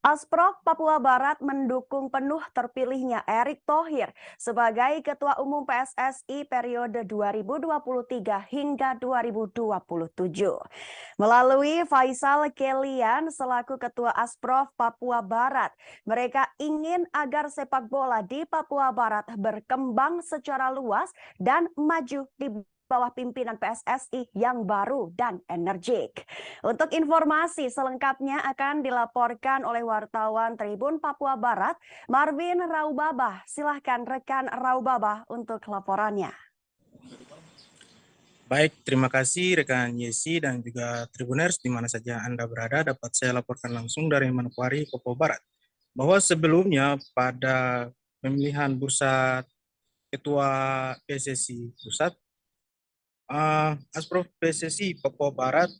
Asprof Papua Barat mendukung penuh terpilihnya Erick Thohir sebagai Ketua Umum PSSI periode 2023 hingga 2027. Melalui Faisal Kelian selaku Ketua Asprof Papua Barat, mereka ingin agar sepak bola di Papua Barat berkembang secara luas dan maju di bawah pimpinan PSSI yang baru dan energik. Untuk informasi selengkapnya akan dilaporkan oleh wartawan Tribun Papua Barat, Marvin Raubabah. Silahkan rekan Raubabah untuk laporannya. Baik, terima kasih rekan Yesi dan juga Tribuners di mana saja Anda berada. Dapat saya laporkan langsung dari Manokwari, Papua Barat. Bahwa sebelumnya pada pemilihan bursa Ketua PSSI Pusat, Asprof PSSI Papua Barat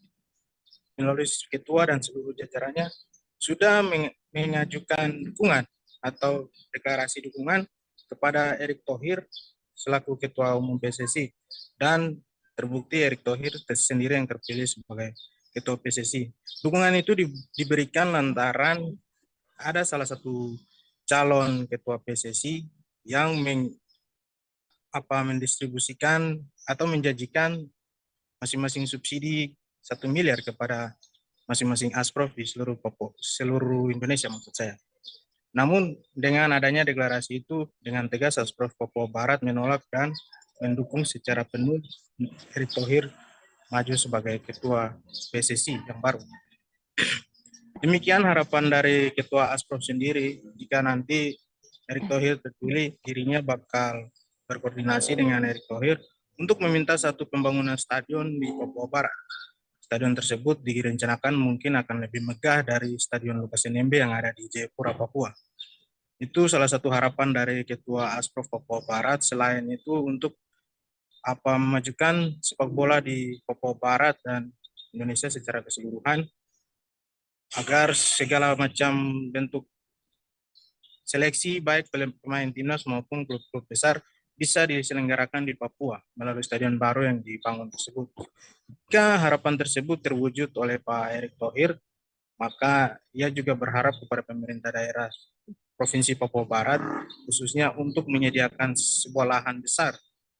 melalui Ketua dan seluruh jajarannya sudah mengajukan dukungan atau deklarasi dukungan kepada Erick Thohir selaku Ketua Umum PSSI, dan terbukti Erick Thohir sendiri yang terpilih sebagai Ketua PSSI. Dukungan itu diberikan lantaran ada salah satu calon Ketua PSSI yang mendistribusikan atau menjanjikan masing-masing subsidi 1 miliar kepada masing-masing asprof di seluruh Indonesia maksud saya. Namun dengan adanya deklarasi itu dengan tegas Asprof Papua Barat menolak dan mendukung secara penuh Erick Thohir maju sebagai Ketua PSSI yang baru. Demikian harapan dari Ketua Asprof sendiri, jika nanti Erick Thohir terpilih, dirinya bakal berkoordinasi dengan Erick Thohir untuk meminta satu pembangunan stadion di Papua Barat. Stadion tersebut direncanakan mungkin akan lebih megah dari Stadion Lukas NMB yang ada di Jayapura, Papua. Itu salah satu harapan dari Ketua Asprof Papua Barat. Selain itu untuk memajukan sepak bola di Papua Barat dan Indonesia secara keseluruhan, agar segala macam bentuk seleksi baik pemain timnas maupun klub-klub besar bisa diselenggarakan di Papua melalui stadion baru yang dibangun tersebut. Jika harapan tersebut terwujud oleh Pak Erick Thohir, maka ia juga berharap kepada pemerintah daerah Provinsi Papua Barat, khususnya untuk menyediakan sebuah lahan besar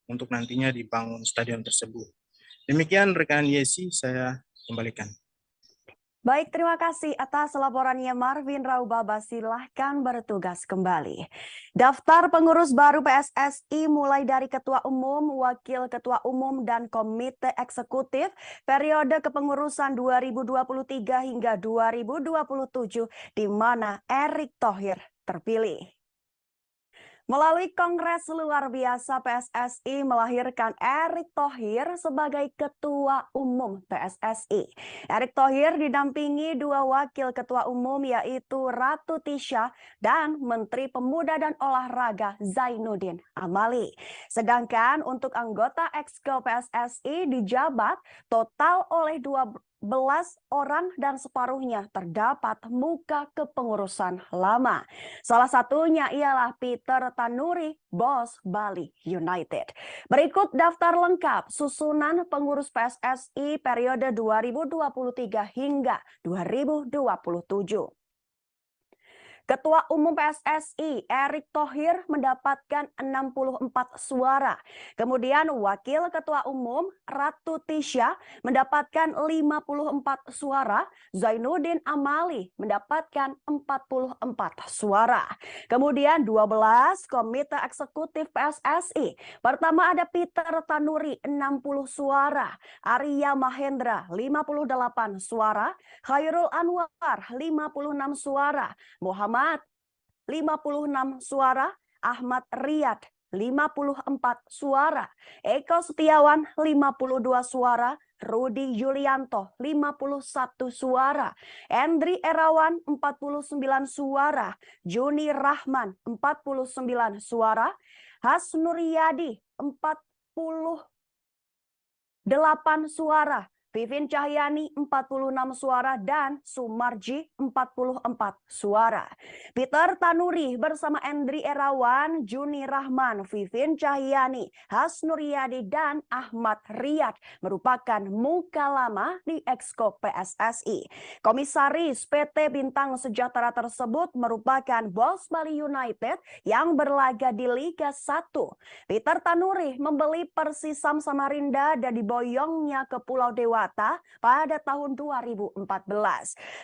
untuk nantinya dibangun stadion tersebut. Demikian rekan Yesi, saya kembalikan. Baik, terima kasih atas laporannya Marvin Raubabah. Silahkan bertugas kembali. Daftar pengurus baru PSSI mulai dari Ketua Umum, Wakil Ketua Umum, dan Komite Eksekutif periode kepengurusan 2023 hingga 2027, di mana Erick Thohir terpilih. Melalui Kongres Luar Biasa PSSI melahirkan Erick Thohir sebagai Ketua Umum PSSI. Erick Thohir didampingi dua wakil ketua umum yaitu Ratu Tisha dan Menteri Pemuda dan Olahraga Zainuddin Amali. Sedangkan untuk anggota Exco PSSI dijabat total oleh 12 orang dan separuhnya terdapat muka kepengurusan lama. Salah satunya ialah Peter Tanuri, bos Bali United. Berikut daftar lengkap susunan pengurus PSSI periode 2023 hingga 2027. Ketua Umum PSSI Erick Thohir mendapatkan 64 suara. Kemudian Wakil Ketua Umum Ratu Tisha mendapatkan 54 suara. Zainuddin Amali mendapatkan 44 suara. Kemudian 12 Komite Eksekutif PSSI. Pertama ada Peter Tanuri 60 suara. Arya Mahendra 58 suara. Khairul Anwar 56 suara. Muhammad 56 suara, Ahmad Riyad 54 suara, Eko Setiawan 52 suara, Rudi Yulianto 51 suara, Endri Erawan 49 suara, Juni Rahman 49 suara, Hasnuriyadi 48 suara, Vivin Cahyani 46 suara dan Sumarji 44 suara. Peter Tanuri bersama Endri Erawan, Juni Rahman, Vivin Cahyani, Hasnuryadi dan Ahmad Riyad merupakan muka lama di Exco PSSI. Komisaris PT Bintang Sejahtera tersebut merupakan bos Bali United yang berlaga di Liga 1. Peter Tanuri membeli Persisam Samarinda dan diboyongnya ke Pulau Dewata pada tahun 2014.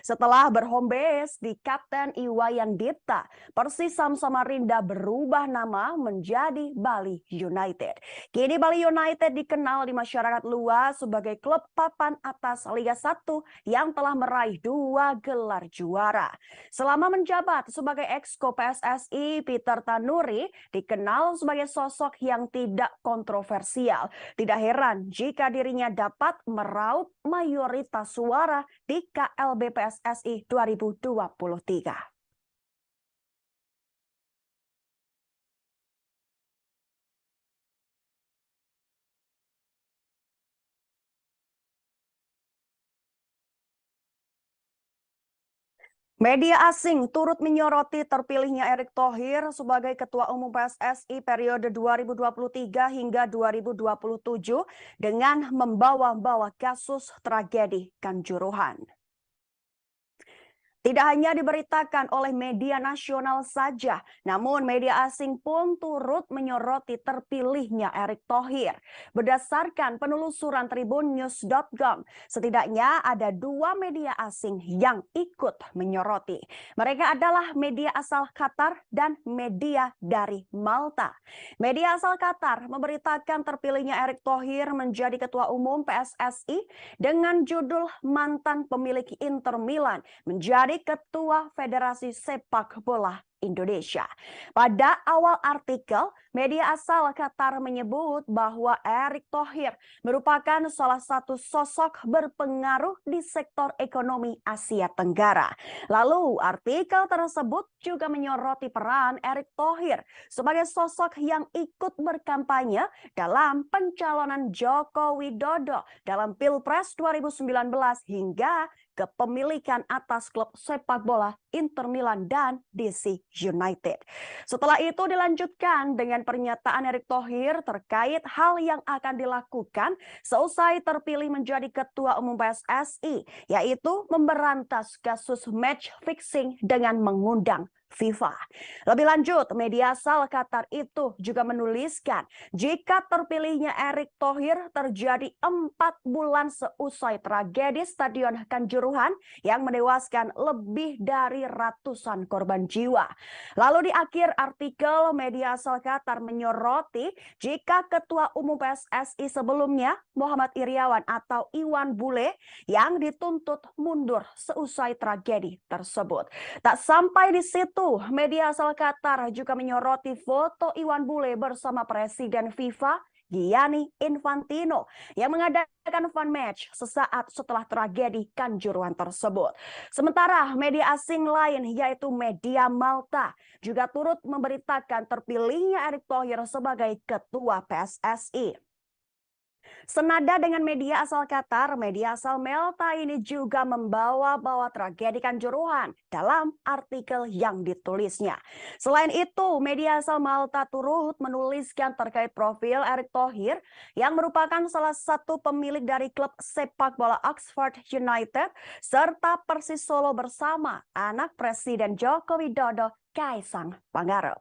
Setelah berhome base di Kapten Iwayan Dipta, Persisam Samarinda berubah nama menjadi Bali United. Kini Bali United dikenal di masyarakat luas sebagai klub papan atas Liga 1 yang telah meraih 2 gelar juara. Selama menjabat sebagai Exco PSSI, Peter Tanuri dikenal sebagai sosok yang tidak kontroversial. Tidak heran jika dirinya dapat meraup mayoritas suara di KLB PSSI 2023. Media asing turut menyoroti terpilihnya Erick Thohir sebagai Ketua Umum PSSI periode 2023 hingga 2027 dengan membawa-bawa kasus tragedi Kanjuruhan. Tidak hanya diberitakan oleh media nasional saja, namun media asing pun turut menyoroti terpilihnya Erick Thohir. Berdasarkan penelusuran tribunnews.com, setidaknya ada 2 media asing yang ikut menyoroti. Mereka adalah media asal Qatar dan media dari Malta. Media asal Qatar memberitakan terpilihnya Erick Thohir menjadi Ketua Umum PSSI dengan judul mantan pemilik Inter Milan menjadi Ketua Federasi Sepak Bola Indonesia. Pada awal artikel, media asal Qatar menyebut bahwa Erick Thohir merupakan salah satu sosok berpengaruh di sektor ekonomi Asia Tenggara. Lalu, artikel tersebut juga menyoroti peran Erick Thohir sebagai sosok yang ikut berkampanye dalam pencalonan Joko Widodo dalam Pilpres 2019 hingga kepemilikan atas klub sepak bola Inter Milan dan DC United. Setelah itu dilanjutkan dengan pernyataan Erick Thohir terkait hal yang akan dilakukan seusai terpilih menjadi Ketua Umum PSSI, yaitu memberantas kasus match fixing dengan mengundang FIFA. Lebih lanjut, media asal Qatar itu juga menuliskan jika terpilihnya Erick Thohir terjadi 4 bulan seusai tragedi Stadion Kanjuruhan yang menewaskan lebih dari ratusan korban jiwa. Lalu di akhir artikel, media asal Qatar menyoroti jika Ketua Umum PSSI sebelumnya Muhammad Iryawan atau Iwan Bule yang dituntut mundur seusai tragedi tersebut. Tak sampai di situ, media asal Qatar juga menyoroti foto Iwan Bule bersama Presiden FIFA Gianni Infantino yang mengadakan fan match sesaat setelah tragedi Kanjuruhan tersebut. Sementara media asing lain yaitu media Malta juga turut memberitakan terpilihnya Erick Thohir sebagai Ketua PSSI. Senada dengan media asal Qatar, media asal Malta ini juga membawa-bawa tragedi Kanjuruhan dalam artikel yang ditulisnya. Selain itu, media asal Malta turut menuliskan terkait profil Erick Thohir yang merupakan salah satu pemilik dari klub sepak bola Oxford United serta Persis Solo bersama anak Presiden Joko Widodo, Kaisang Pangarep.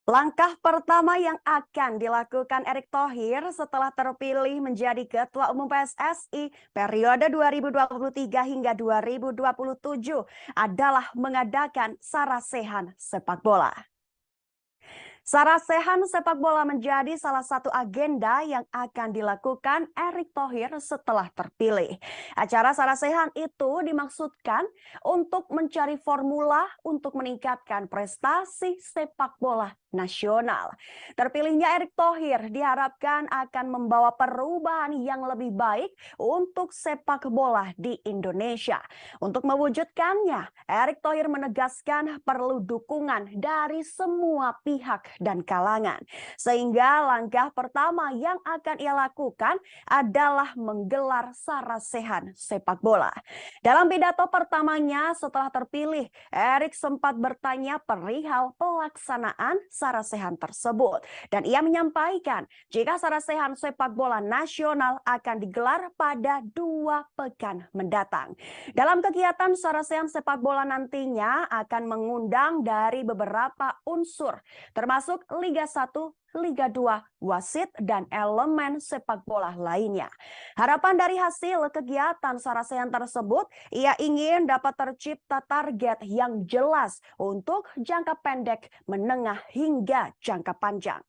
Langkah pertama yang akan dilakukan Erick Thohir setelah terpilih menjadi Ketua Umum PSSI periode 2023 hingga 2027 adalah mengadakan sarasehan sepak bola. Sarasehan sepak bola menjadi salah satu agenda yang akan dilakukan Erick Thohir setelah terpilih. Acara Sarasehan itu dimaksudkan untuk mencari formula untuk meningkatkan prestasi sepak bola nasional. Terpilihnya Erick Thohir diharapkan akan membawa perubahan yang lebih baik untuk sepak bola di Indonesia. Untuk mewujudkannya, Erick Thohir menegaskan perlu dukungan dari semua pihak dan kalangan. Sehingga langkah pertama yang akan ia lakukan adalah menggelar Sarasehan sepak bola. Dalam pidato pertamanya setelah terpilih, Erick sempat bertanya perihal pelaksanaan Sarasehan tersebut. Dan ia menyampaikan jika Sarasehan sepak bola nasional akan digelar pada 2 pekan mendatang. Dalam kegiatan Sarasehan sepak bola nantinya akan mengundang dari beberapa unsur, termasuk Liga 1, Liga 2, wasit, dan elemen sepak bola lainnya. Harapan dari hasil kegiatan Sarasehan tersebut, ia ingin dapat tercipta target yang jelas untuk jangka pendek, menengah, hingga jangka panjang.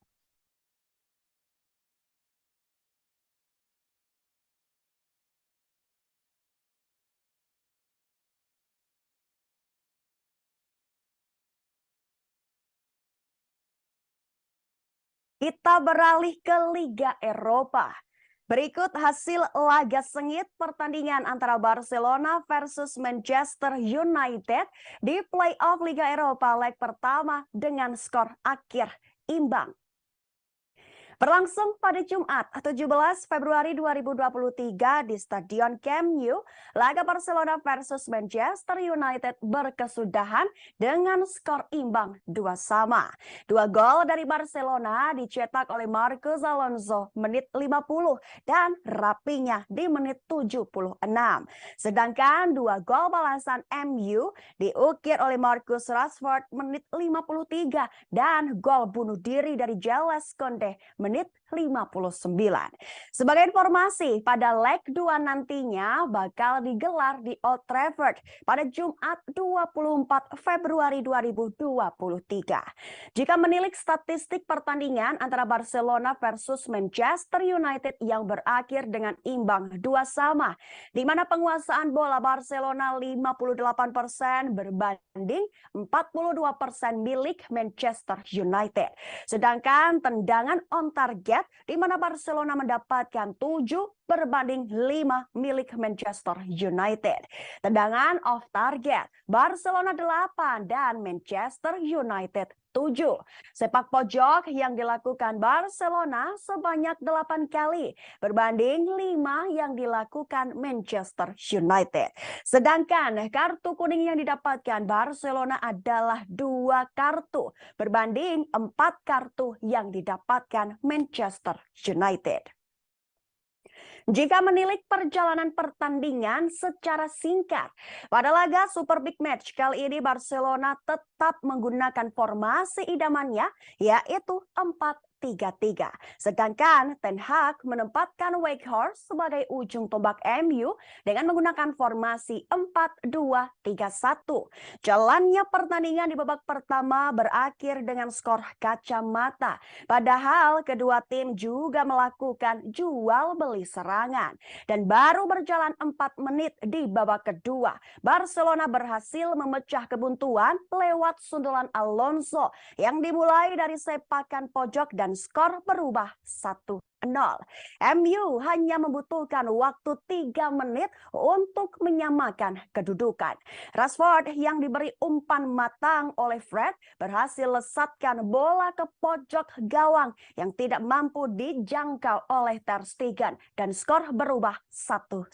Kita beralih ke Liga Eropa. Berikut hasil laga sengit pertandingan antara Barcelona versus Manchester United di playoff Liga Eropa leg pertama dengan skor akhir imbang. Berlangsung pada Jumat 17 Februari 2023 di Stadion Camp Nou, laga Barcelona versus Manchester United berkesudahan dengan skor imbang 2-2. 2 gol dari Barcelona dicetak oleh Marcos Alonso menit 50 dan Rafinha di menit 76. Sedangkan 2 gol balasan MU diukir oleh Marcus Rashford menit 53 dan gol bunuh diri dari Jules Koundé menit 59. Sebagai informasi, pada leg 2 nantinya bakal digelar di Old Trafford pada Jumat 24 Februari 2023. Jika menilik statistik pertandingan antara Barcelona versus Manchester United yang berakhir dengan imbang 2-2, di mana penguasaan bola Barcelona 58% berbanding 42% milik Manchester United. Sedangkan tendangan on target di mana Barcelona mendapatkan 7 berbanding 5 milik Manchester United. Tendangan off target Barcelona 8 dan Manchester United 7. Sepak pojok yang dilakukan Barcelona sebanyak 8 kali berbanding 5 yang dilakukan Manchester United. Sedangkan kartu kuning yang didapatkan Barcelona adalah 2 kartu berbanding 4 kartu yang didapatkan Manchester United. Jika menilik perjalanan pertandingan secara singkat, pada laga Super Big Match kali ini Barcelona tetap menggunakan formasi idamannya, yaitu 4-3-3. Sedangkan Ten Hag menempatkan Weghorst sebagai ujung tombak MU dengan menggunakan formasi 4-2-3-1. Jalannya pertandingan di babak pertama berakhir dengan skor kacamata. Padahal kedua tim juga melakukan jual beli serangan. Dan baru berjalan 4 menit di babak kedua, Barcelona berhasil memecah kebuntuan lewat sundulan Alonso yang dimulai dari sepakan pojok dan skor berubah 1-0. MU hanya membutuhkan waktu 3 menit untuk menyamakan kedudukan. Rashford yang diberi umpan matang oleh Fred berhasil lesatkan bola ke pojok gawang yang tidak mampu dijangkau oleh Ter Stegen dan skor berubah 1-1.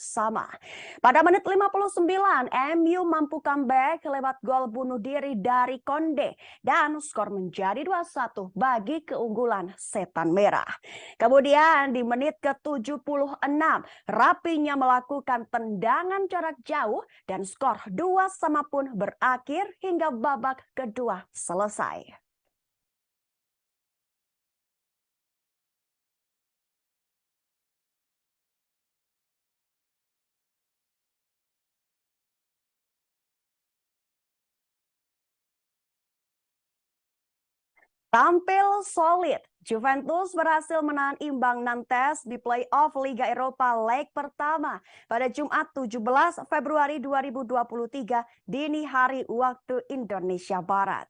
Pada menit 59, MU mampu comeback lewat gol bunuh diri dari Koundé dan skor menjadi 2-1 bagi keunggulan Setan Merah. Kemudian di menit ke-76, Rafinha melakukan tendangan jarak jauh dan skor 2-2 pun berakhir hingga babak kedua selesai. Tampil solid, Juventus berhasil menahan imbang Nantes di play-off Liga Eropa leg pertama pada Jumat 17 Februari 2023 dini hari waktu Indonesia Barat.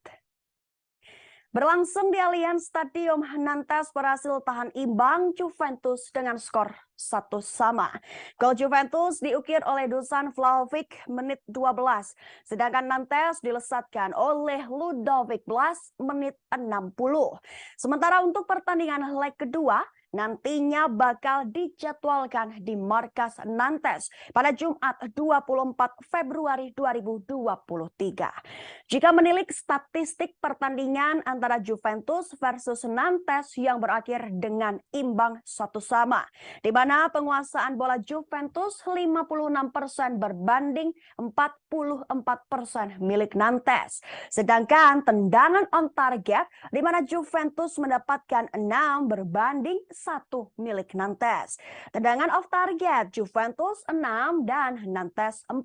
Berlangsung di Allianz Stadium, Nantes berhasil tahan imbang Juventus dengan skor 1-1. Gol Juventus diukir oleh Dusan Vlahovic menit 12, sedangkan Nantes dilesatkan oleh Ludovic Blas menit 60. Sementara untuk pertandingan leg kedua, nantinya bakal dijadwalkan di markas Nantes pada Jumat 24 Februari 2023. Jika menilik statistik pertandingan antara Juventus versus Nantes yang berakhir dengan imbang 1-1, di mana penguasaan bola Juventus 56% berbanding 44% milik Nantes. Sedangkan tendangan on target di mana Juventus mendapatkan 6 berbanding 1 milik Nantes. Tendangan off target Juventus 6 dan Nantes 4.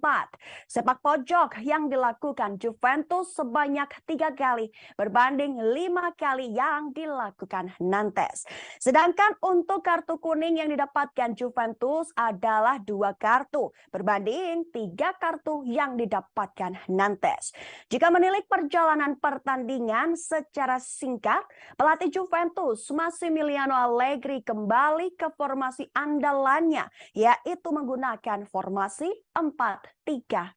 Sepak pojok yang dilakukan Juventus sebanyak 3 kali berbanding 5 kali yang dilakukan Nantes. Sedangkan untuk kartu kuning yang didapatkan Juventus adalah 2 kartu berbanding 3 kartu yang didapatkan Nantes. Jika menilik perjalanan pertandingan secara singkat, pelatih Juventus Massimiliano Allegri kembali ke formasi andalannya, yaitu menggunakan formasi 4-3-3.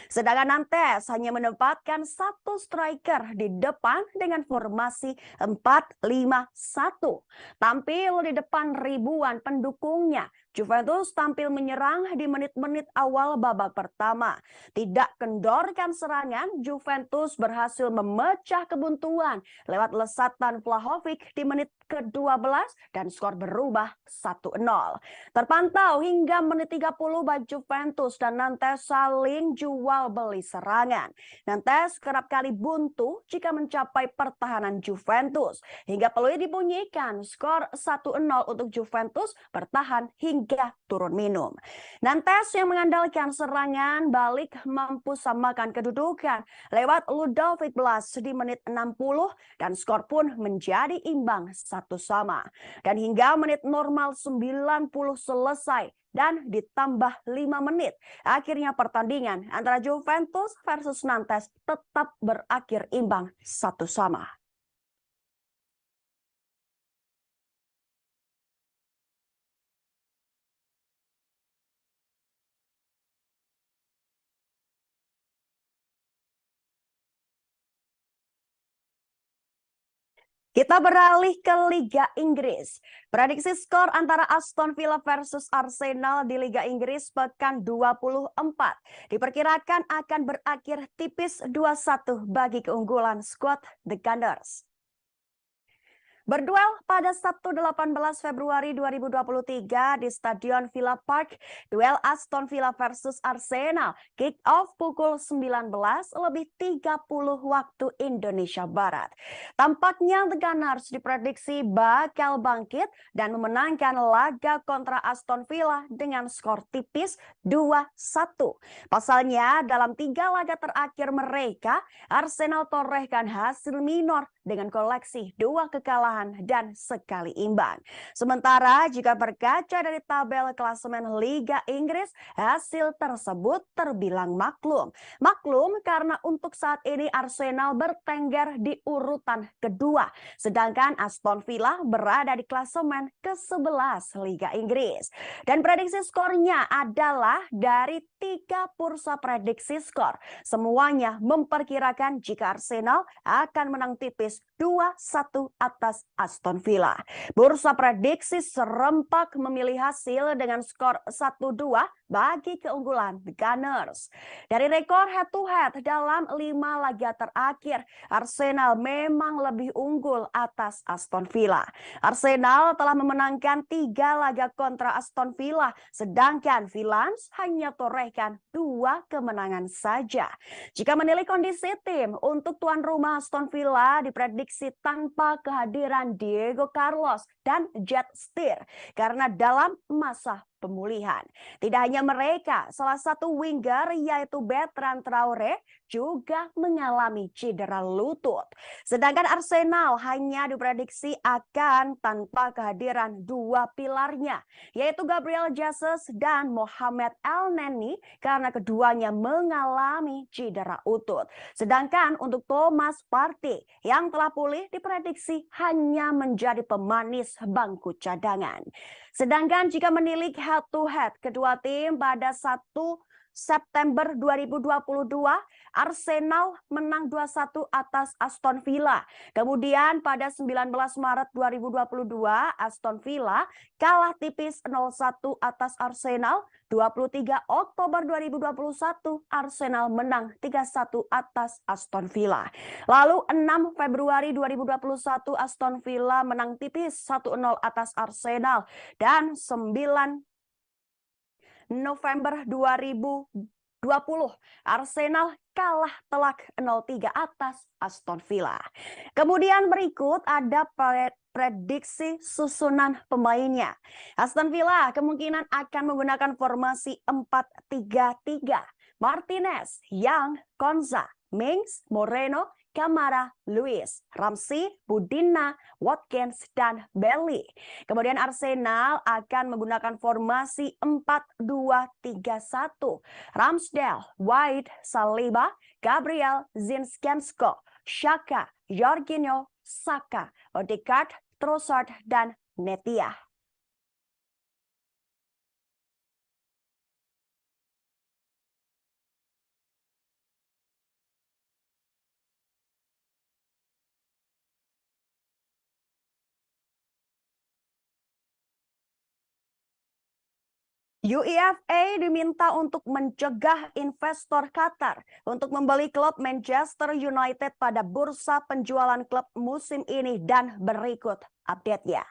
Sedangkan Nantes hanya menempatkan 1 striker di depan dengan formasi 4-5-1. Tampil di depan ribuan pendukungnya, Juventus tampil menyerang di menit-menit awal babak pertama. Tidak kendorkan serangan, Juventus berhasil memecah kebuntuan lewat lesatan Vlahovic di menit ke-12 dan skor berubah 1-0. Terpantau hingga menit 30 baik Juventus dan Nantes saling jual beli serangan. Nantes kerap kali buntu jika mencapai pertahanan Juventus. Hingga peluit dibunyikan, skor 1-0 untuk Juventus bertahan hingga turun minum. Nantes yang mengandalkan serangan balik mampu samakan kedudukan lewat Ludovic Blas di menit 60 dan skor pun menjadi imbang 1-1. Dan hingga menit normal 90 selesai dan ditambah 5 menit, akhirnya pertandingan antara Juventus versus Nantes tetap berakhir imbang 1-1. Kita beralih ke Liga Inggris. Prediksi skor antara Aston Villa versus Arsenal di Liga Inggris pekan 24 diperkirakan akan berakhir tipis 2-1 bagi keunggulan skuad The Gunners. Berduel pada Sabtu 18 Februari 2023 di Stadion Villa Park, duel Aston Villa versus Arsenal, kick off pukul 19:30 waktu Indonesia Barat. Tampaknya The Gunners diprediksi bakal bangkit dan memenangkan laga kontra Aston Villa dengan skor tipis 2-1. Pasalnya dalam 3 laga terakhir mereka, Arsenal torehkan hasil minor dengan koleksi 2 kekalahan dan sekali imbang. Sementara jika berkaca dari tabel klasemen Liga Inggris, hasil tersebut terbilang maklum. Maklum karena untuk saat ini Arsenal bertengger di urutan kedua, sedangkan Aston Villa berada di klasemen ke-11 Liga Inggris. Dan prediksi skornya adalah dari 3 bursa prediksi skor. Semuanya memperkirakan jika Arsenal akan menang tipis 2-1 atas Aston Villa. Bursa prediksi serempak memilih hasil dengan skor 1-2 bagi keunggulan The Gunners. Dari rekor head to head dalam 5 laga terakhir, Arsenal memang lebih unggul atas Aston Villa. Arsenal telah memenangkan 3 laga kontra Aston Villa, sedangkan Villans hanya torehkan 2 kemenangan saja. Jika menilik kondisi tim, untuk tuan rumah Aston Villa diprediksi tanpa kehadiran Diego Carlos dan Jet Steer karena dalam masa pemulihan. Tidak hanya mereka, salah satu winger yaitu Bertrand Traore juga mengalami cedera lutut. Sedangkan Arsenal hanya diprediksi akan tanpa kehadiran dua pilarnya, yaitu Gabriel Jesus dan Mohamed Elneny karena keduanya mengalami cedera lutut. Sedangkan untuk Thomas Partey yang telah pulih diprediksi hanya menjadi pemanis bangku cadangan. Sedangkan jika menilik head to head kedua tim pada 1 September 2022, Arsenal menang 2-1 atas Aston Villa. Kemudian pada 19 Maret 2022, Aston Villa kalah tipis 0-1 atas Arsenal. 23 Oktober 2021, Arsenal menang 3-1 atas Aston Villa. Lalu 6 Februari 2021, Aston Villa menang tipis 1-0 atas Arsenal. Dan 9 November 2020, Arsenal kalah telak 0-3 atas Aston Villa. Kemudian berikut ada prediksi susunan pemainnya. Aston Villa kemungkinan akan menggunakan formasi 4-3-3. Martinez, Young, Konsa, Mings, Moreno, Kamara, Luis, Ramsey, Budina, Watkins, dan Bailey. Kemudian Arsenal akan menggunakan formasi 4-2-3-1. Ramsdale, White, Saliba, Gabriel, Zinchenko, Xhaka, Jorginho, Saka, Odegaard, Trossard, dan Netia. UEFA diminta untuk mencegah investor Qatar untuk membeli klub Manchester United pada bursa penjualan klub musim ini dan berikut update-nya.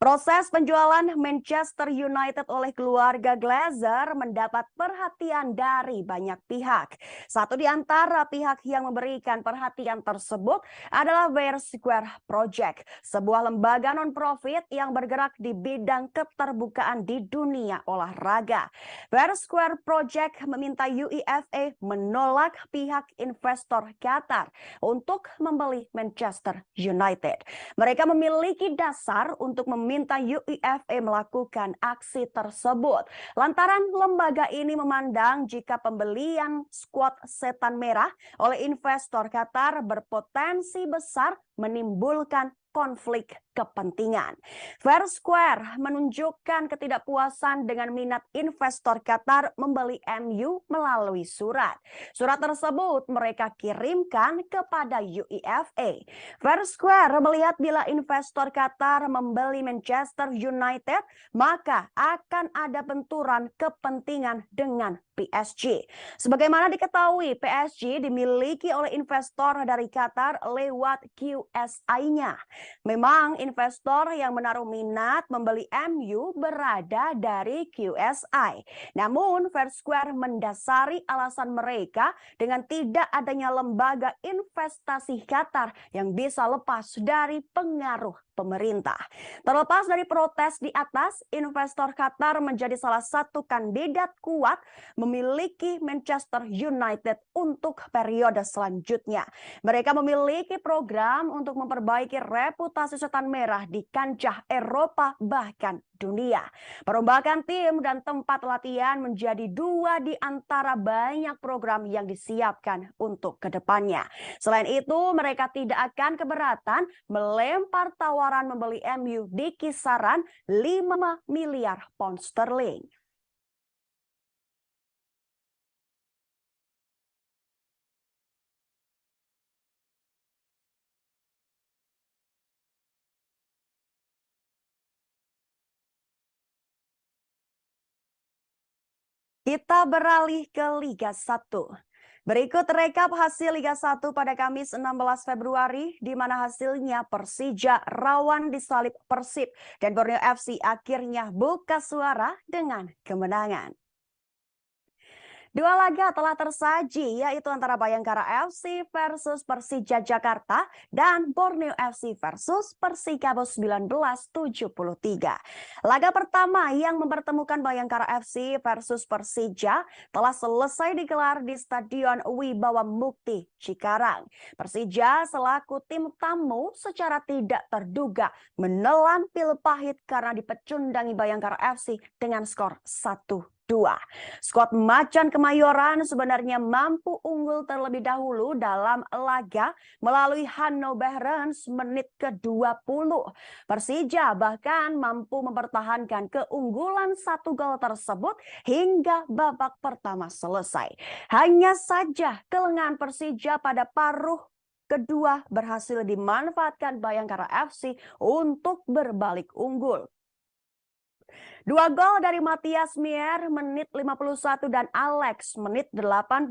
Proses penjualan Manchester United oleh keluarga Glazer mendapat perhatian dari banyak pihak. Satu di antara pihak yang memberikan perhatian tersebut adalah Fair Square Project, sebuah lembaga non-profit yang bergerak di bidang keterbukaan di dunia olahraga. Fair Square Project meminta UEFA menolak pihak investor Qatar untuk membeli Manchester United. Mereka memiliki dasar untuk meminta UEFA melakukan aksi tersebut. Lantaran lembaga ini memandang jika pembelian skuad Setan Merah oleh investor Qatar berpotensi besar menimbulkan konflik kepentingan. Fair Square menunjukkan ketidakpuasan dengan minat investor Qatar membeli MU melalui surat. Surat tersebut mereka kirimkan kepada UEFA. Fair Square melihat bila investor Qatar membeli Manchester United, maka akan ada benturan kepentingan dengan PSG. Sebagaimana diketahui, PSG dimiliki oleh investor dari Qatar lewat QSI-nya. Memang investor yang menaruh minat membeli MU berada dari QSI. Namun Fair Square mendasari alasan mereka dengan tidak adanya lembaga investasi Qatar yang bisa lepas dari pengaruh pemerintah. Terlepas dari protes di atas, investor Qatar menjadi salah satu kandidat kuat memiliki Manchester United untuk periode selanjutnya. Mereka memiliki program untuk memperbaiki reputasi Setan Merah di kancah Eropa bahkan dunia. Perombakan tim dan tempat latihan menjadi dua di antara banyak program yang disiapkan untuk kedepannya. Selain itu, mereka tidak akan keberatan melempar tawaran membeli MU di kisaran 5 miliar pound sterling. Kita beralih ke Liga 1. Berikut rekap hasil Liga 1 pada Kamis 16 Februari, di mana hasilnya Persija rawan disalip Persib dan Borneo FC akhirnya buka suara dengan kemenangan. Dua laga telah tersaji, yaitu antara Bayangkara FC versus Persija Jakarta dan Borneo FC versus Persikabo 1973. Laga pertama yang mempertemukan Bayangkara FC versus Persija telah selesai digelar di Stadion Wibawa Mukti, Cikarang. Persija selaku tim tamu secara tidak terduga menelan pil pahit karena dipecundangi Bayangkara FC dengan skor 1-2. Skuad Macan Kemayoran sebenarnya mampu unggul terlebih dahulu dalam laga melalui Hanno Behrens menit ke-20. Persija bahkan mampu mempertahankan keunggulan 1 gol tersebut hingga babak pertama selesai. Hanya saja kelengahan Persija pada paruh kedua berhasil dimanfaatkan Bayangkara FC untuk berbalik unggul. Dua gol dari Matias Mier menit 51 dan Alex menit 81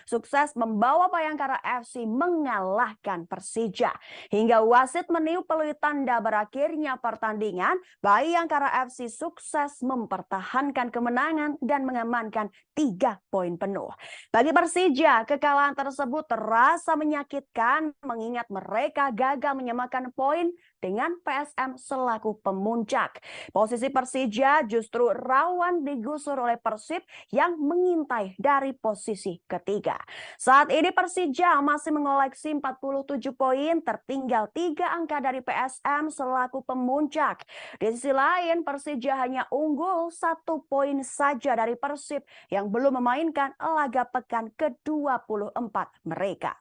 sukses membawa Bayangkara FC mengalahkan Persija. Hingga wasit meniup peluit tanda berakhirnya pertandingan, Bayangkara FC sukses mempertahankan kemenangan dan mengamankan 3 poin penuh. Bagi Persija, kekalahan tersebut terasa menyakitkan mengingat mereka gagal menyamakan poin dengan PSM selaku pemuncak. Posisi Persija justru rawan digusur oleh Persib yang mengintai dari posisi ketiga. Saat ini Persija masih mengoleksi 47 poin, tertinggal 3 angka dari PSM selaku pemuncak. Di sisi lain, Persija hanya unggul 1 poin saja dari Persib yang belum memainkan laga pekan ke-24 mereka.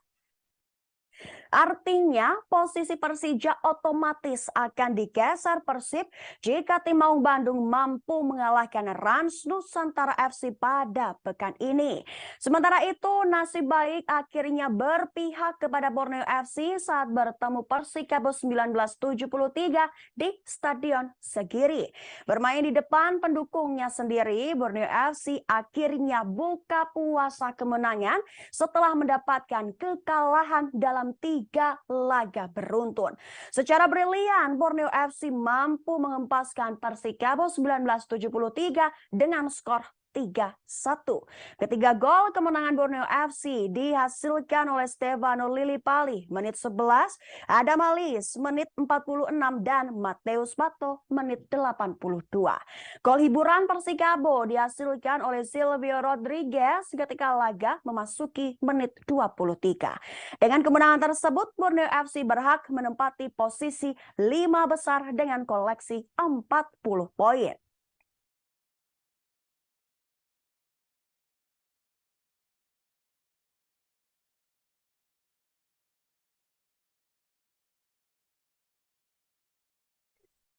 Artinya posisi Persija otomatis akan digeser Persib jika tim Maung Bandung mampu mengalahkan Rans Nusantara FC pada pekan ini. Sementara itu nasib baik akhirnya berpihak kepada Borneo FC saat bertemu Persikabo 1973 di Stadion Segiri. Bermain di depan pendukungnya sendiri, Borneo FC akhirnya buka puasa kemenangan setelah mendapatkan kekalahan dalam 3 laga beruntun. Secara brilian, Borneo FC mampu mengempaskan Persikabo 1973 dengan skor 3-1. Ketiga gol kemenangan Borneo FC dihasilkan oleh Stefano Lillipali menit 11, Adam Alis menit 46 dan Mateus Bato menit 82. Gol hiburan Persikabo dihasilkan oleh Silvio Rodriguez ketika laga memasuki menit 23. Dengan kemenangan tersebut, Borneo FC berhak menempati posisi 5 besar dengan koleksi 40 poin.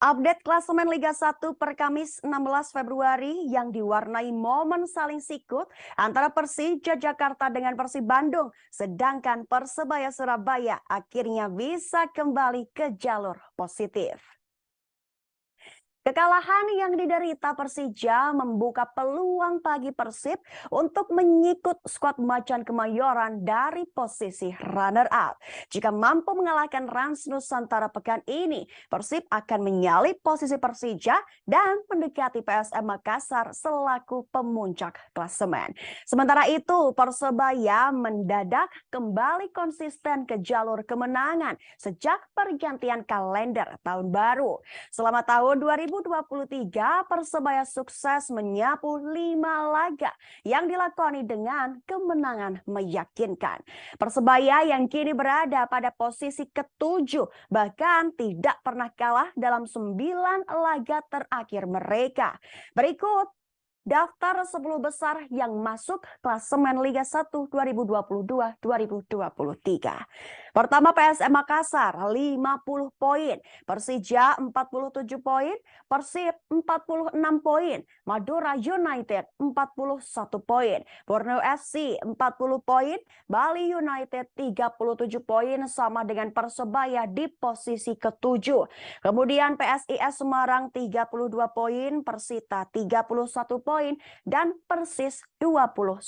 Update klasemen Liga 1 per Kamis 16 Februari yang diwarnai momen saling sikut antara Persija Jakarta dengan Persib Bandung, sedangkan Persebaya Surabaya akhirnya bisa kembali ke jalur positif. Kekalahan yang diderita Persija membuka peluang bagi Persib untuk menyikut skuad Macan Kemayoran dari posisi runner-up. Jika mampu mengalahkan Rans Nusantara pekan ini, Persib akan menyalip posisi Persija dan mendekati PSM Makassar selaku pemuncak klasemen. Sementara itu, Persebaya mendadak kembali konsisten ke jalur kemenangan sejak pergantian kalender tahun baru. Selama tahun 2023, Persebaya sukses menyapu 5 laga yang dilakoni dengan kemenangan meyakinkan. Persebaya yang kini berada pada posisi ke-7 bahkan tidak pernah kalah dalam 9 laga terakhir mereka. Berikut daftar 10 besar yang masuk klasemen Liga 1 2022-2023. Pertama PSM Makassar 50 poin, Persija 47 poin, Persib 46 poin, Madura United 41 poin, Borneo FC 40 poin, Bali United 37 poin sama dengan Persebaya di posisi ke-7. Kemudian PSIS Semarang 32 poin, Persita 31 poin, dan Persis 29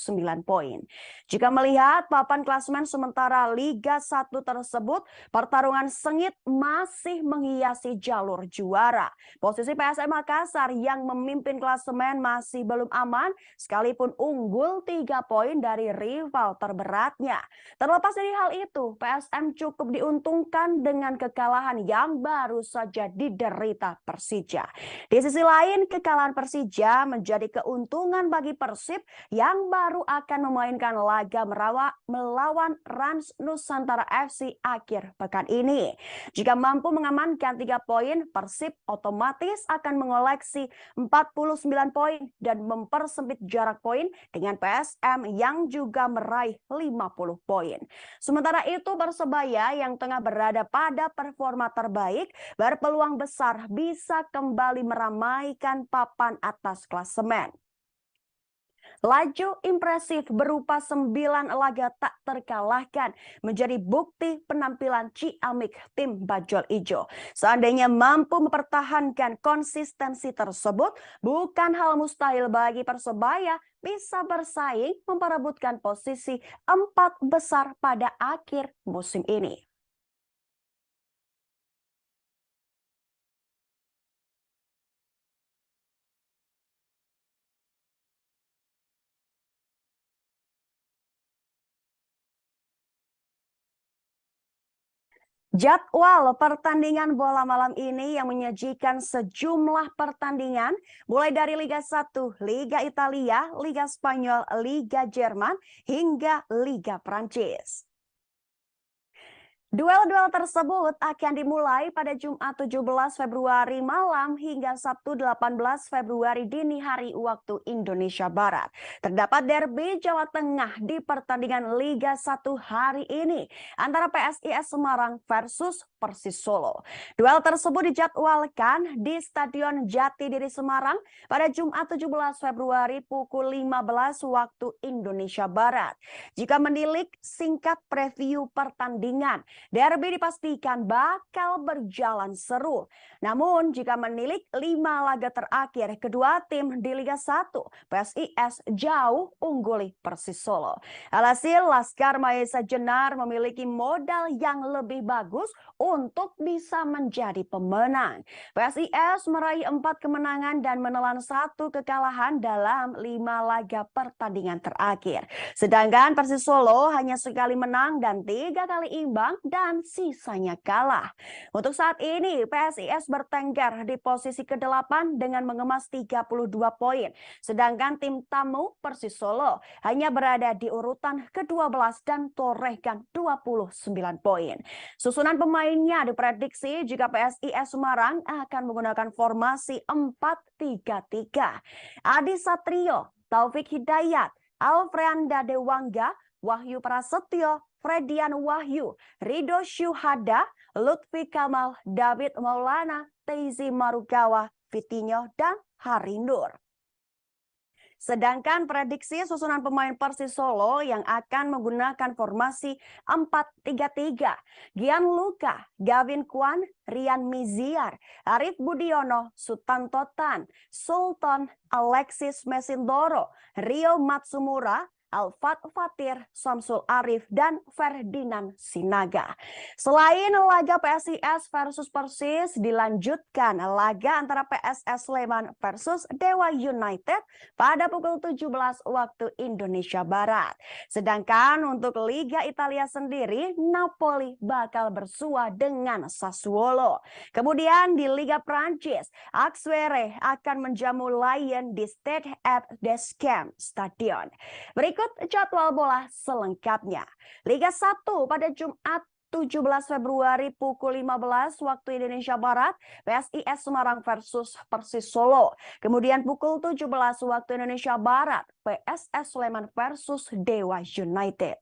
poin. Jika melihat papan klasemen sementara Liga 1 waktu tersebut, pertarungan sengit masih menghiasi jalur juara. Posisi PSM Makassar yang memimpin klasemen masih belum aman, sekalipun unggul 3 poin dari rival terberatnya. Terlepas dari hal itu, PSM cukup diuntungkan dengan kekalahan yang baru saja diderita Persija. Di sisi lain, kekalahan Persija menjadi keuntungan bagi Persib yang baru akan memainkan laga melawan Rans Nusantara FC akhir pekan ini. Jika mampu mengamankan 3 poin, Persib otomatis akan mengoleksi 49 poin dan mempersempit jarak poin dengan PSM yang juga meraih 50 poin. Sementara itu, Persebaya yang tengah berada pada performa terbaik berpeluang besar bisa kembali meramaikan papan atas klasemen. Laju impresif berupa 9 laga tak terkalahkan menjadi bukti penampilan ciamik tim Bajul Ijo. Seandainya mampu mempertahankan konsistensi tersebut, bukan hal mustahil bagi Persebaya bisa bersaing memperebutkan posisi 4 besar pada akhir musim ini. Jadwal pertandingan bola malam ini yang menyajikan sejumlah pertandingan mulai dari Liga 1, Liga Italia, Liga Spanyol, Liga Jerman, hingga Liga Prancis. Duel-duel tersebut akan dimulai pada Jumat 17 Februari malam hingga Sabtu 18 Februari dini hari waktu Indonesia Barat. Terdapat derby Jawa Tengah di pertandingan Liga 1 hari ini antara PSIS Semarang versus Persis Solo. Duel tersebut dijadwalkan di Stadion Jatidiri Semarang pada Jumat 17 Februari pukul 15 waktu Indonesia Barat. Jika menilik singkat preview pertandingan, derby dipastikan bakal berjalan seru. Namun jika menilik 5 laga terakhir kedua tim di Liga 1, PSIS jauh ungguli Persis Solo. Alhasil Laskar Mahesa Jenar memiliki modal yang lebih bagus untuk bisa menjadi pemenang. PSIS meraih 4 kemenangan dan menelan 1 kekalahan dalam 5 laga pertandingan terakhir. Sedangkan Persis Solo hanya sekali menang dan 3 kali imbang dan sisanya kalah. Untuk saat ini PSIS bertengger di posisi ke-8 dengan mengemas 32 poin. Sedangkan tim tamu Persis Solo hanya berada di urutan ke-12 dan torehkan 29 poin. Susunan pemainnya diprediksi jika PSIS Semarang akan menggunakan formasi 4-3-3. Adi Satrio, Taufik Hidayat, Alfreanda Dewangga, Wahyu Prasetyo, Fredian Wahyu, Rido Syuhada, Lutfi Kamal, David Maulana, Teizi Marugawa, Vitinho, dan Harindur. Sedangkan prediksi susunan pemain Persis Solo yang akan menggunakan formasi 4-3-3. Gianluca, Gavin Kwan, Rian Miziar, Arif Budiono, Sutanto Tan, Sultan, Alexis Mesindoro, Rio Matsumura, Alfat Fatir, Samsul Arif, dan Ferdinand Sinaga. Selain laga PSIS versus Persis, dilanjutkan laga antara PSS Sleman versus Dewa United pada pukul 17 waktu Indonesia Barat. Sedangkan untuk Liga Italia sendiri, Napoli bakal bersua dengan Sassuolo. Kemudian di Liga Prancis, Auxerre akan menjamu Lyon di Stade des Champs Stadion. Berikut jadwal bola selengkapnya. Liga 1 pada Jumat 17 Februari pukul 15 waktu Indonesia Barat, PSIS Semarang versus Persis Solo. Kemudian pukul 17 waktu Indonesia Barat, PSS Sleman versus Dewa United.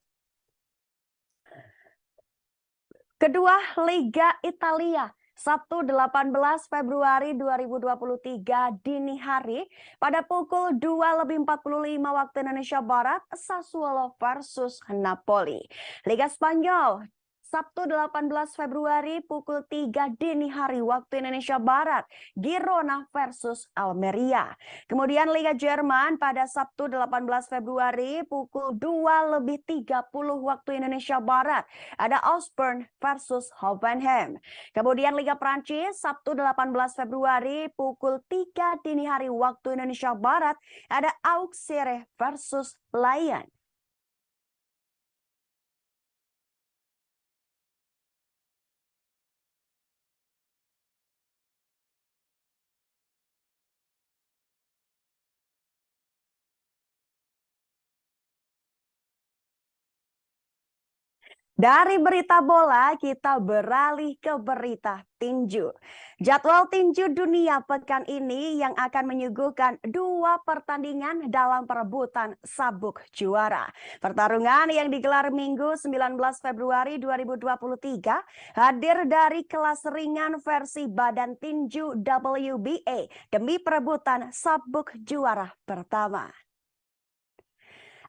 Kedua, Liga Italia. Sabtu 18 Februari 2023 dini hari pada pukul 2:45 waktu Indonesia Barat, Sassuolo versus Napoli. Liga Spanyol Sabtu 18 Februari pukul 3 dini hari waktu Indonesia Barat, Girona versus Almeria. Kemudian Liga Jerman pada Sabtu 18 Februari pukul 2:30 waktu Indonesia Barat, ada Augsburg versus Hoffenheim. Kemudian Liga Prancis Sabtu 18 Februari pukul 3 dini hari waktu Indonesia Barat, ada Auxerre versus Lyon. Dari berita bola, kita beralih ke berita tinju. Jadwal tinju dunia pekan ini yang akan menyuguhkan 2 pertandingan dalam perebutan sabuk juara. Pertarungan yang digelar Minggu 19 Februari 2023 hadir dari kelas ringan versi badan tinju WBA demi perebutan sabuk juara pertama.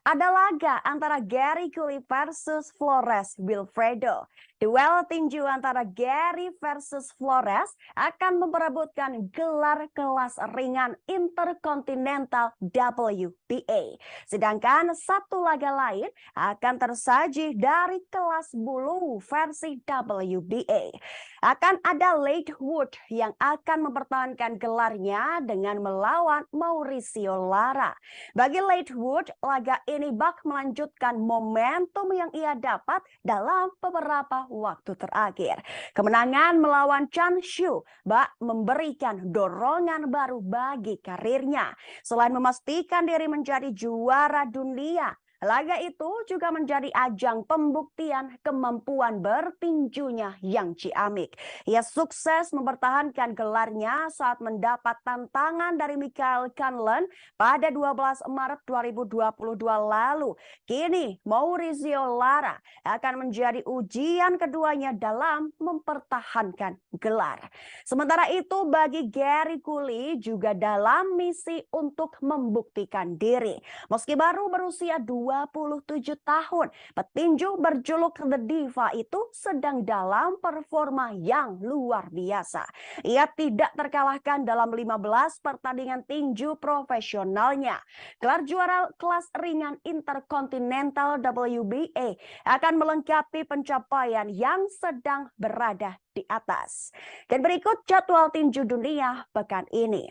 Ada laga antara Gary Cooley versus Flores Wilfredo. Duel tinju antara Gary versus Flores akan memperebutkan gelar kelas ringan Intercontinental WBA. Sedangkan satu laga lain akan tersaji dari kelas bulu versi WBA. Akan ada Leigh Wood yang akan mempertahankan gelarnya dengan melawan Mauricio Lara. Bagi Leigh Wood, laga ini bak melanjutkan momentum yang ia dapat dalam beberapa waktu terakhir. Kemenangan melawan Chan Shu bak memberikan dorongan baru bagi karirnya. Selain memastikan diri menjadi juara dunia, laga itu juga menjadi ajang pembuktian kemampuan bertinjunya yang ciamik. Ia sukses mempertahankan gelarnya saat mendapat tantangan dari Michael Conlan pada 12 Maret 2022 lalu. Kini Mauricio Lara akan menjadi ujian keduanya dalam mempertahankan gelar. Sementara itu bagi Gary Cooley juga dalam misi untuk membuktikan diri. Meski baru berusia 27 tahun, petinju berjuluk The Diva itu sedang dalam performa yang luar biasa. Ia tidak terkalahkan dalam 15 pertandingan tinju profesionalnya. Gelar juara kelas ringan Intercontinental WBA akan melengkapi pencapaian yang sedang berada di atas. Dan berikut jadwal tinju dunia pekan ini.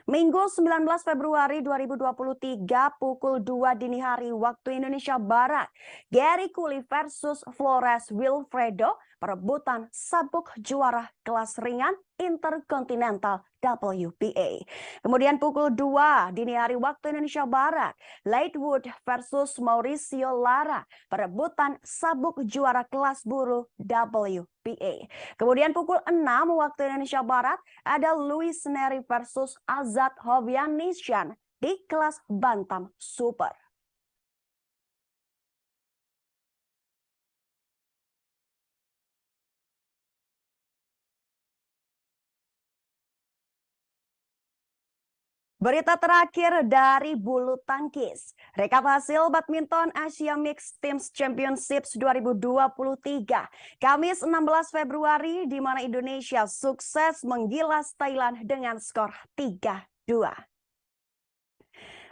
Minggu 19 Februari 2023 pukul 2 dini hari waktu Indonesia Barat, Gary Cooley versus Flores Wilfredo perebutan sabuk juara kelas ringan Intercontinental WBA. Kemudian pukul 2 dini hari waktu Indonesia Barat, Leigh Wood versus Mauricio Lara perebutan sabuk juara kelas bulu WBA. Kemudian pukul 6 waktu Indonesia Barat ada Luis Neri versus Azat Hovhannisyan di kelas bantam super. Berita terakhir dari bulu tangkis. Rekap hasil badminton Asia Mixed Teams Championships 2023. Kamis 16 Februari di mana Indonesia sukses menggilas Thailand dengan skor 3-2.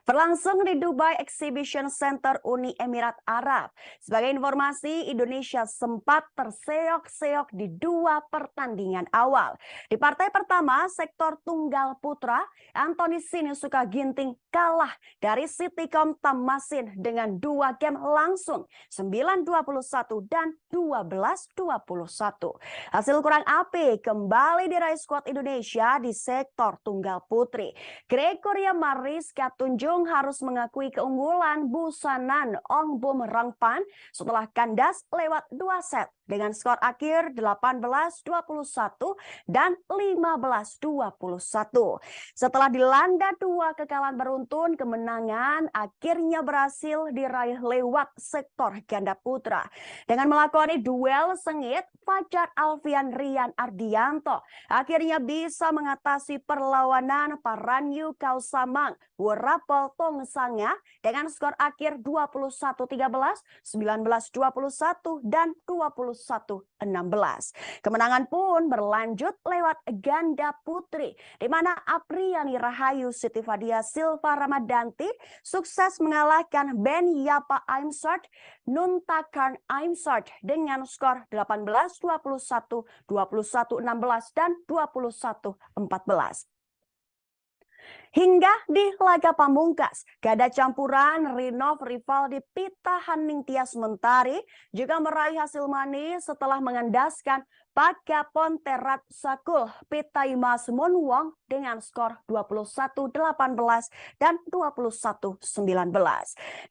Berlangsung di Dubai Exhibition Center Uni Emirat Arab. Sebagai informasi, Indonesia sempat terseok-seok di 2 pertandingan awal. Di partai pertama, sektor tunggal putra, Anthony Sinisuka Ginting kalah dari Sitikom Tamasin dengan 2 game langsung, 9-21 dan 12-21. Hasil kurang apik kembali diraih skuad Indonesia di sektor tunggal putri. Gregoria Mariska Tunjung harus mengakui keunggulan Busanan Ongbom Rangpan setelah kandas lewat 2 set dengan skor akhir 18-21 dan 15-21. Setelah dilanda 2 kekalahan beruntun, kemenangan akhirnya berhasil diraih lewat sektor ganda putra. Dengan melakoni duel sengit, Fajar Alfian Rian Ardianto akhirnya bisa mengatasi perlawanan Paranyu Kausamang Werapol Tong Sanga dengan skor akhir 21-13, 19-21, dan 21-16. Kemenangan pun berlanjut lewat ganda putri, di mana Apriani Rahayu Siti Fadia Silva Ramadanti sukses mengalahkan Ben Yapa Aimsart Nuntakarn Aimsart dengan skor 18-21, 21-16, dan 21-14. Hingga di laga pamungkas, ganda campuran Rinov Rivaldi Pita Haningtyas Mentari juga meraih hasil manis setelah mengandaskan Paka Ponterat Sakul Pita Imas Monwong dengan skor 21-18 dan 21-19.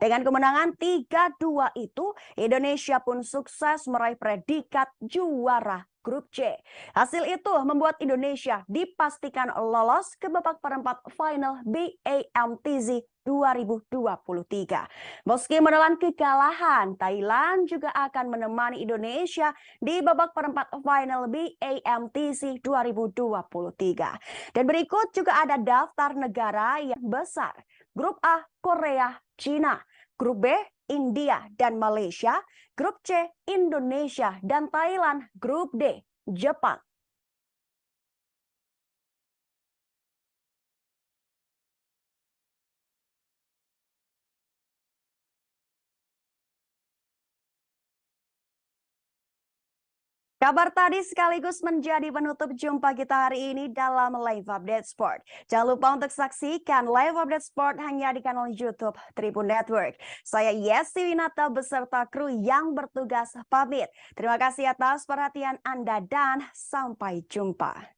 Dengan kemenangan 3-2 itu, Indonesia pun sukses meraih predikat juara Grup C. Hasil itu membuat Indonesia dipastikan lolos ke babak perempat final BAMTZ 2023. Meski menelan kekalahan, Thailand juga akan menemani Indonesia di babak perempat final BAMTZ 2023. Dan berikut juga ada daftar negara yang besar. Grup A, Korea, Cina. Grup B, India dan Malaysia. Grup C, Indonesia dan Thailand. Grup D, Jepang. Kabar tadi sekaligus menjadi penutup jumpa kita hari ini dalam Live Update Sport. Jangan lupa untuk saksikan Live Update Sport hanya di kanal YouTube Tribun Network. Saya Yesi Winata beserta kru yang bertugas pamit. Terima kasih atas perhatian Anda dan sampai jumpa.